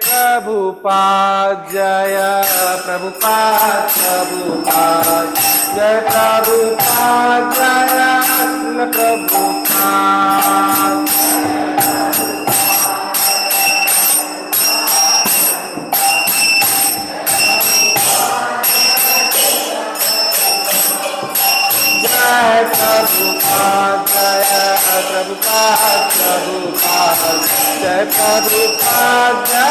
प्रभुपाद जय प्रभुपाद प्रभुपाद जय प्रभुपाद जय श्रील प्रभुपाद जय प्रभुपाद जय प्रभुपाद प्रभुपाद जय प्रभुपाद जय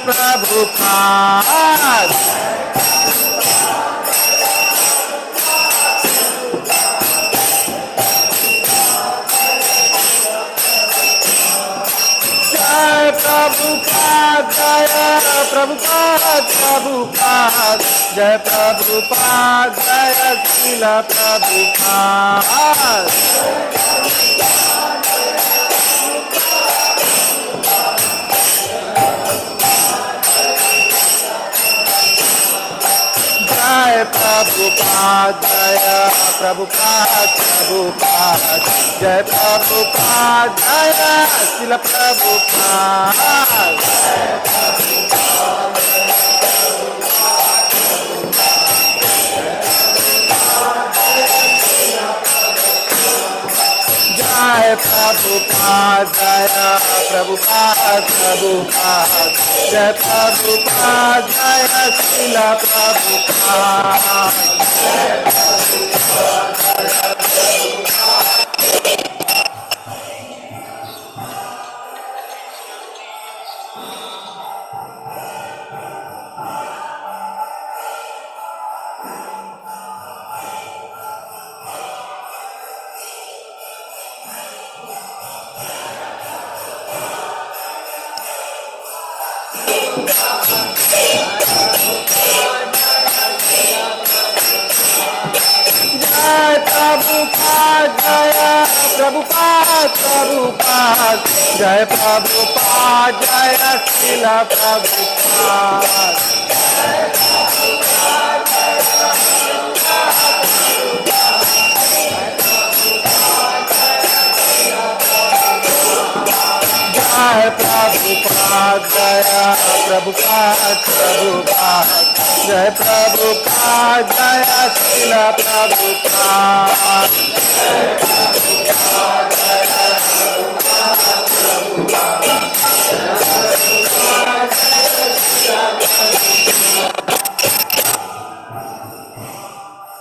प्रभुपाद जय प्रभुपाद जय प्रभुपाद प्रभुपाद जय प्रभुपाद जय श्रील प्रभुपाद जय प्रभुपाद जय प्रभुपाद प्रभुपाद जय प्रभुपाद जय श्रील प्रभुपाद जय प्रभुपाद जय प्रभुपाद प्रभुपाद जय प्रभुपाद जय श्रील प्रभुपाद जय प्रभुपाद जय प्रभुपाद प्रभुपाद जय प्रभुपाद जय श्रील प्रभुपाद जय प्रभुपाद जय प्रभुपाद प्रभुपाद जय प्रभुपाद जय श्रील प्रभुपाद जय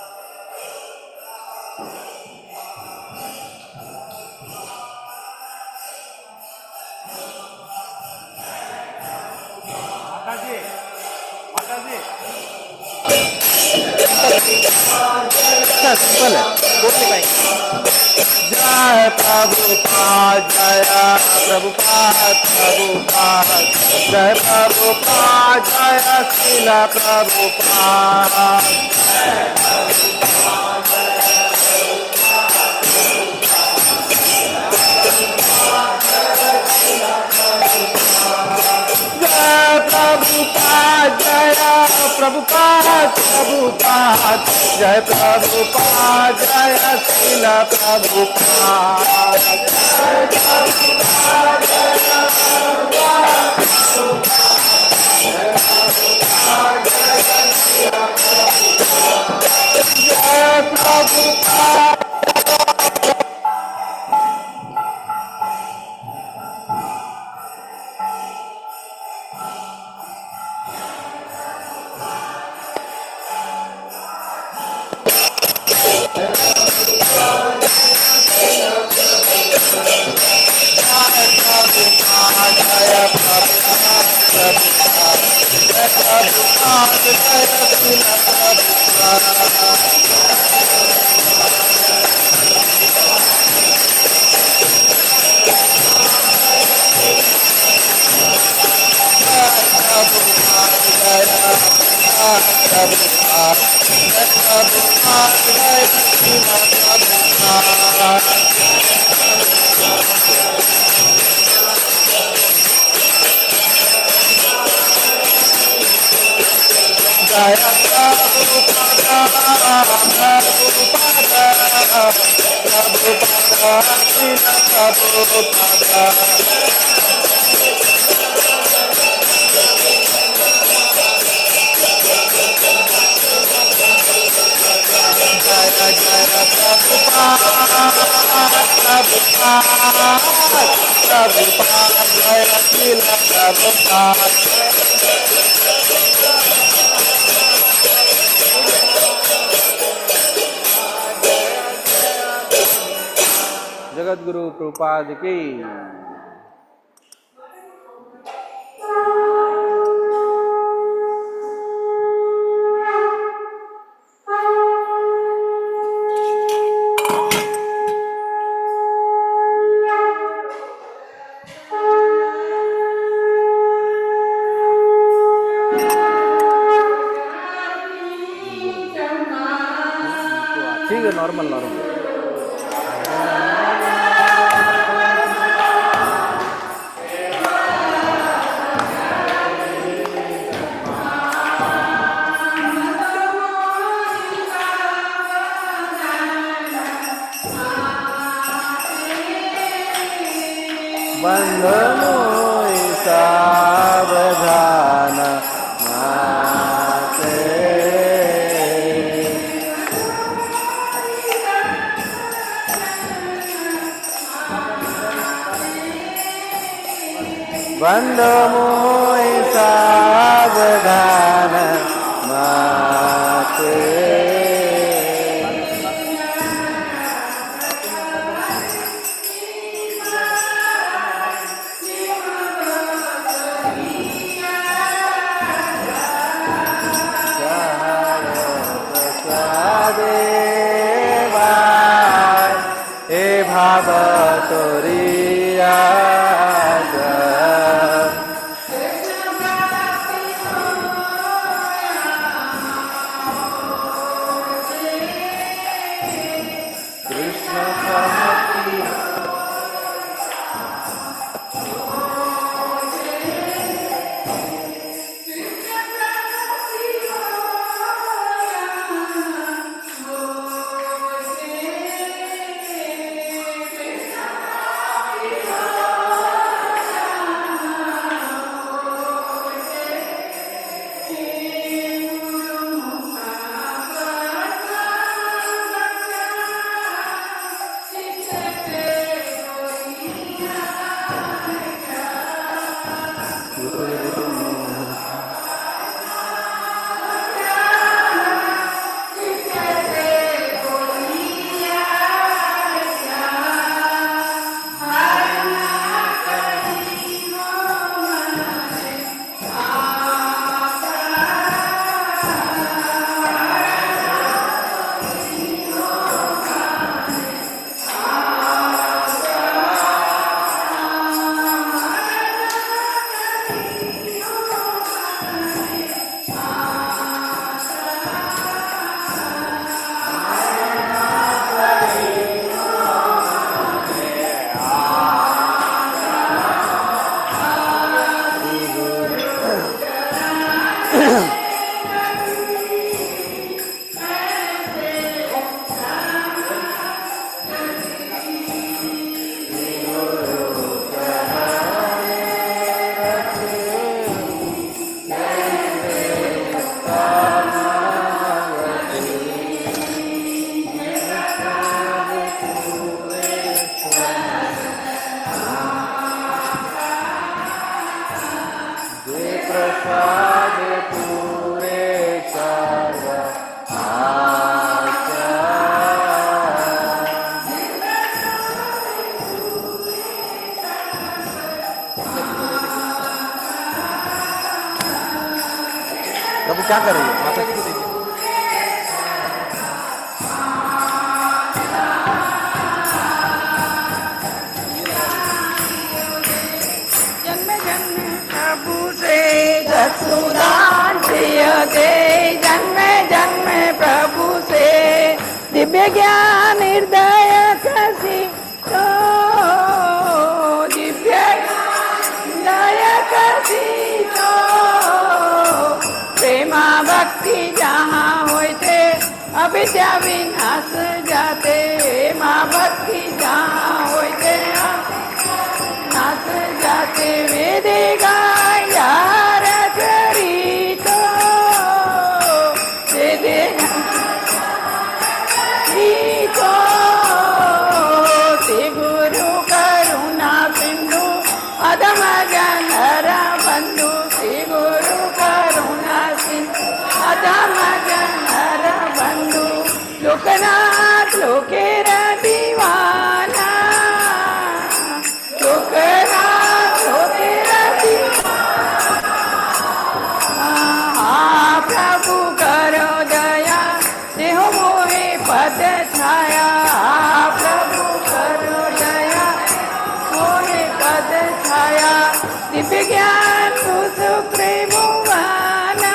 प्रभुपाद जय प्रभुपाद प्रभुपाद जय प्रभुपाद जय श्रील प्रभुपाद सिंपल है बोल नहीं पाएंगे जय प्रभुपाद जय प्रभुपाद प्रभुपाद जय प्रभुपाद जय श्रील प्रभुपाद जय प्रभुपाद जय प्रभुपाद प्रभुपाद जय प्रभुपाद जय श्रील प्रभुपाद जय प्रभुपाद जगत गुरु प्रभुपाद की। ठीक है, नॉर्मल नॉर्मल। बंधनो सावधान माते, बंधनो सावधान माते, भाव तोरिया कृष्ण प्रभु क्या कर रही है? माता जी को देखिए। जन्म जन्म प्रभु से सत्सुदान प्रिय दे, जन्म जन्म प्रभु से दिव्य ज्ञान हृदय कसी तो, दिव्य हृदय कसी तो, प्रेमा भक्ति जहाँ हो अविद्या विनाश जाते माँ भक्ति जहाँ होते नाच जाते वेदे गाया रचरितो वेदे गीतो श्री गुरु करुणा सिंधु अधम जनर बंधु श्री गुरु करुणा सिंधु अधम जनर बंधु लोकनाथ लोकेर दीवाना लोकनाथ लोकेर दीवाना प्रभु करो दया देहो मोहे पद छाया प्रभु करो दया मोहे पद छाया दिव्य ज्ञान सुख प्रेम वाना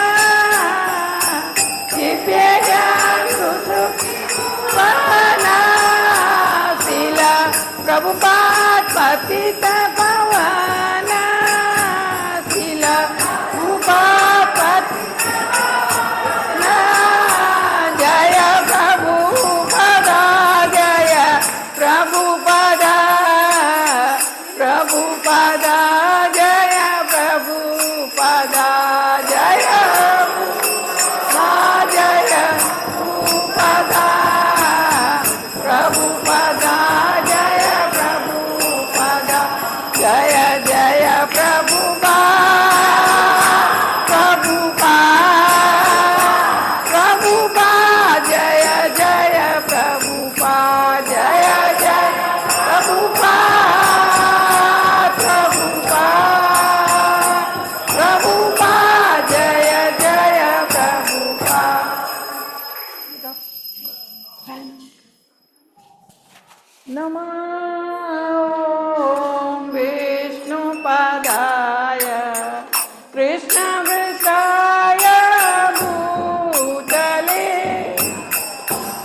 दिव्य ज्ञान सुख वाना शिला प्रभुपाद पतित पावना शिला प्रभुपाद जय प्रभुपद जय प्रभुपद प्रभुपद जय प्रभुपद जय जय प्रभुपद प्रभुपद जय प्रभुपद जय जय प्रभुपद प्रभुपद प्रभुपद जय जय प्रभुपद जय जय प्रभुपद प्रभुपद प्रभुपद जय जय प्रभुपद नमो विष्णुपदाय कृष्णवृषाय भूतले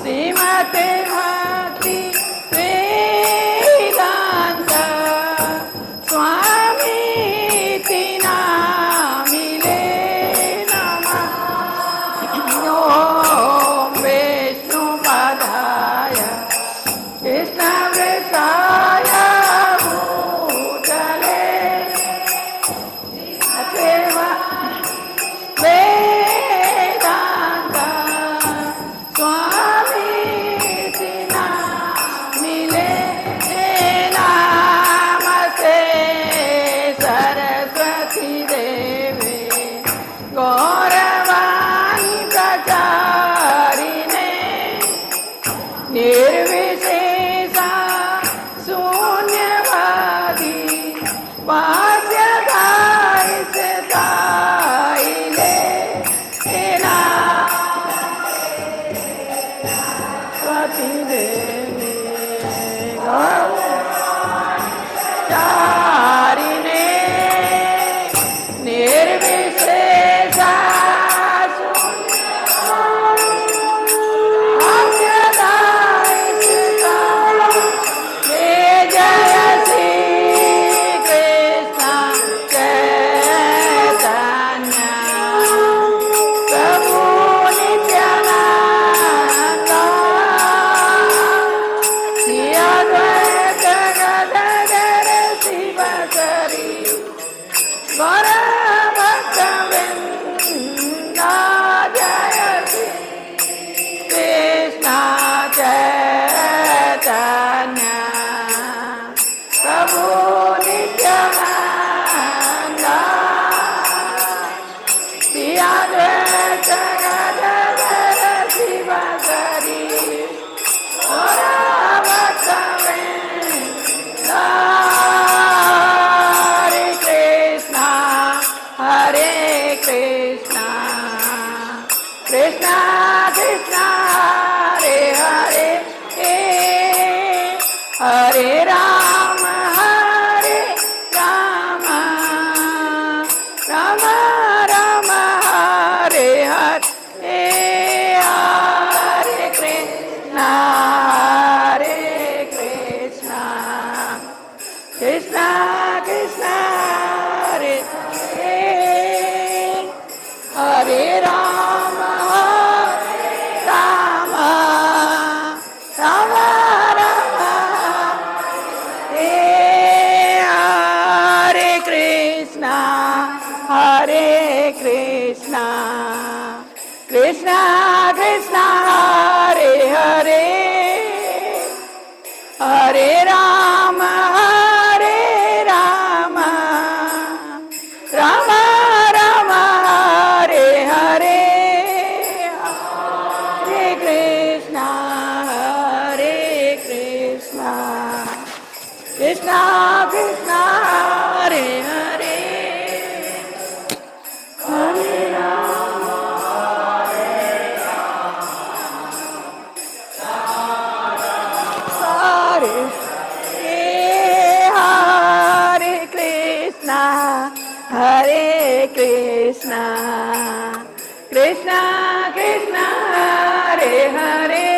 श्रीमते भक्ति वेदांत स्वामीति नामिने नमः ॐ विष्णुपदाय कृष्णवृषाय भूतले वेदांत स्वामीति नामिने नमस्ते सरस्वती देवे गौरवाणी प्रचारिणे निर्विशेषा शून्यवादी वाद्यधायितायिले सरस्वती देवी गौरवाणी निर्विशेषा Krishna Krishna Hare Hare Hare Rama Hare Rama Rama Rama Hare Hare Hare Krishna Hare Krishna Krishna Krishna Hare Hare Hare Rama Rama Krishna Krishna Hare Hare Hare Rama Hare Hare Krishna Hare Krishna Krishna Krishna Hare Hare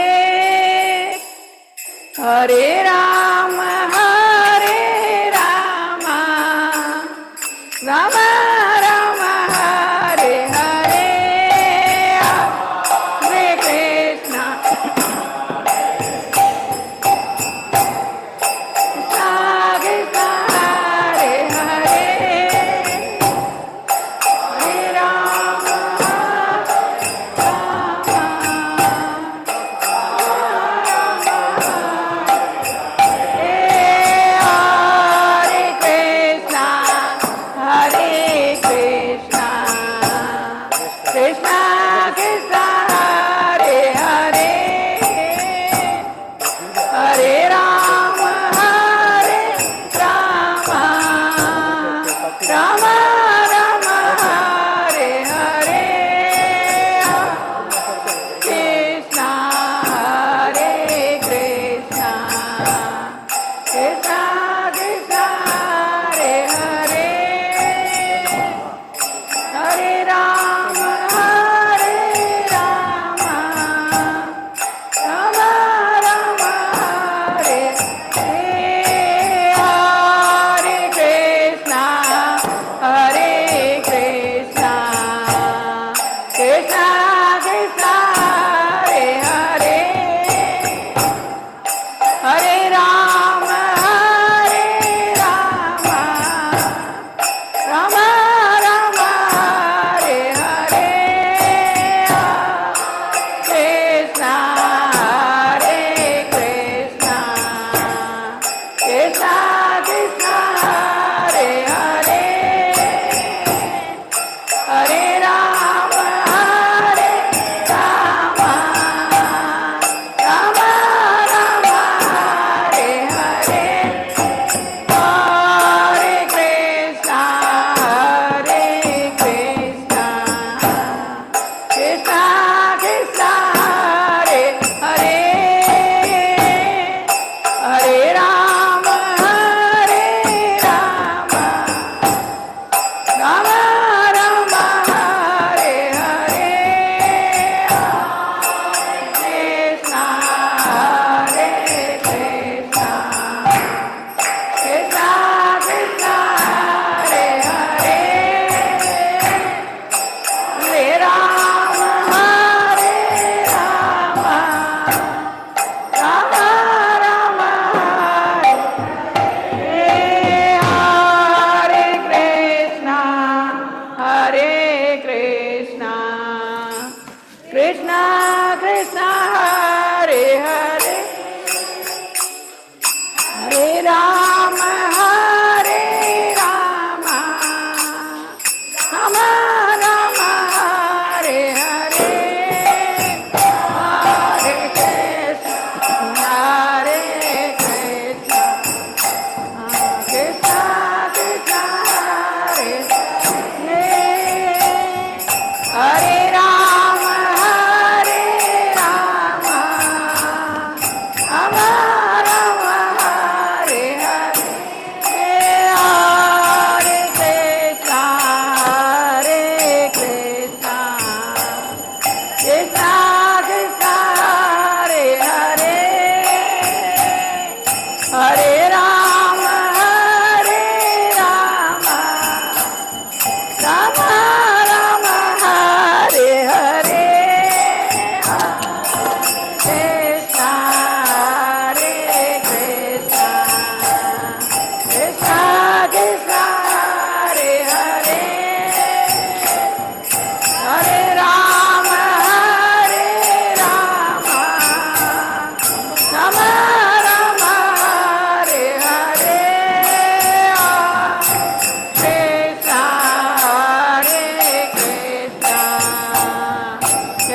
Hare Rama Hare Rama Rama Rama Hare Hare Hare Krishna Krishna Krishna Hare Hare Hare Rama Hare Krishna Hare Krishna Krishna Krishna Hare Hare Hare Rama Hare Rama Rama Rama Hare Hare Krishna Hare Krishna Krishna Krishna Hare Hare Hare Rama Hare Rama Rama Rama Hare Hare Krishna Hare Krishna Krishna Krishna Hare Hare Hare Rama Hare Rama Rama Rama Hare Hare Krishna Hare Krishna Krishna Krishna Hare Hare Hare Rama Hare Rama Rama Rama Hare Hare Hare Krishna Hare Krishna Krishna Krishna Hare Hare Hare Rama Hare Rama Rama Rama Hare Hare Krishna Hare Krishna Krishna Krishna Hare Hare Hare Rama Hare Rama Rama Rama Hare Hare Krishna Hare Krishna Krishna Krishna Hare Hare Hare Rama Hare Rama Rama Rama Hare Hare Hare Krishna Hare Krishna Krishna Krishna Hare Hare Rama Hare Rama Rama Rama Hare Hare Hare Krishna Hare Krishna Krishna Krishna Hare Hare Hare Rama